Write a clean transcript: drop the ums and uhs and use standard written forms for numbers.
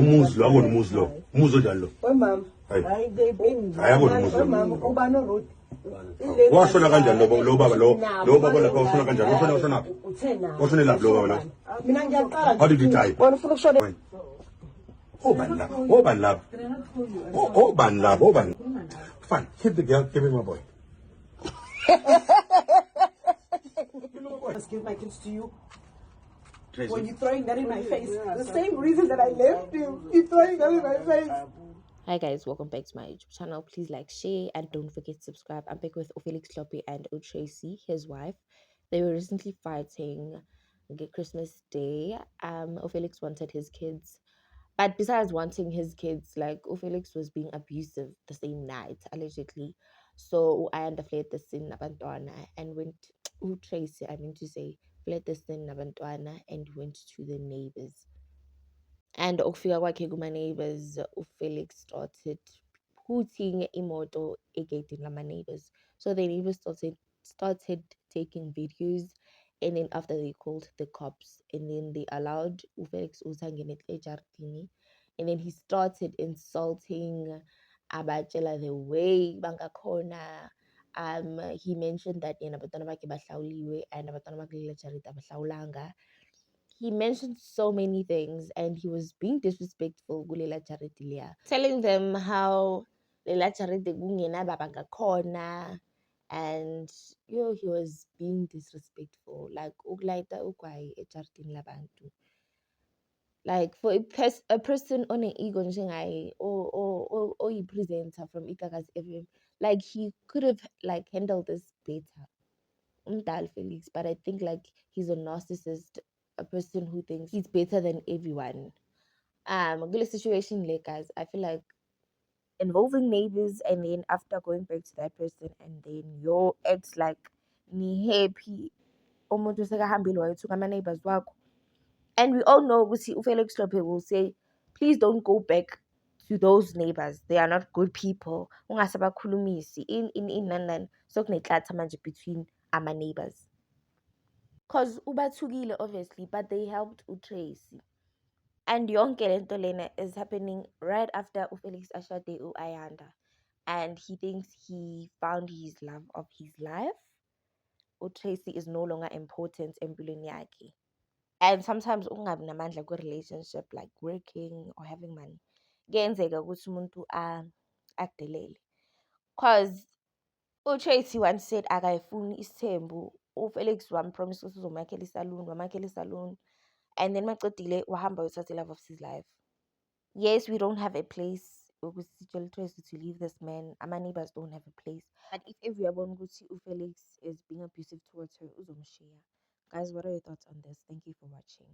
umuzlo akona umuzlo njalo lo wemama hayi they hayi akona umuzlo wemama ubani road washona kanjani lo baba lo baba lapha washona kanjani washona washona lapha lo baba lo mina ngiyaqala how did he die wena ufuna ukushona obani labo fine keep the girl give me my boy Let's give my kids to you. When you're throwing that in my face, the same reason that I left you, you're throwing that in my face. Hi guys, welcome back to my YouTube channel. Please like, share, and don't forget to subscribe. I'm back with Ofelix Tlhophe and Tracy, his wife. They were recently fighting on Christmas Day. Ofelix wanted his kids, but besides wanting his kids, like Ofelix was being abusive the same night, allegedly. So I fled the sin Nabantwana and went Tracy, I mean to say, fled the sin Nabantwana and went to the neighbors. And ukufika kwakhe kuma-neighbors, uFelix started putting imoto egedini lama-neighbors. So the neighbors started taking videos, and then after they called the cops, and then they allowed uFelix ukuthi angene ejardini, and then he started insulting abatshela the way bangakhona. He mentioned that yena abantwana bakhe bahlawuliwe and abantwana bakhe kuleli jaridi abahlawulanga. He mentioned so many things and he was being disrespectful kulela charity leya, telling them how lela charity kungena babangakhona, and he was being disrespectful, like ukulayita ugwayi ejaridini labantu. Like for a person on an ego njengaye or he presenter from Ikaka's FM, like he could have like handled this better. Umdal Felix, but I think like he's a narcissist, a person who thinks he's better than everyone. Good situation, like guys, I feel like involving neighbors and then after going back to that person and then your ex like ni happy umuntu sekahambile wayethuka ama-neighbors wakho, and we all know ukuthi uFelix Tlhophe will say, please don't go back to those neighbors, they are not good people, ungasabakhulumisi in London sokuneklatha manje between our neighbors. Because ubathukile obviously, but they helped uTracy. And yonke lento lena is happening right after uFelix ashade uAyanda. And he thinks he found his love of his life. uTracy is no longer important empilweni yakhe. And sometimes ungabi namandla kwi-relationship, like working or having money, kuyenzeka ukuthi umuntu akudelele. Because uTracy once said akayifuni isithembu. uFelix wampromise ukuthi wamakhela isalon, and then macedile wahamba wayothatha love of his life. Yes, we don't have a place ukuthi Tracy to leave this man. Our neighbors don't have a place. But if everyone ukuthi uFelix is being abusive towards her, uzomshiya. Guys, what are your thoughts on this? Thank you for watching.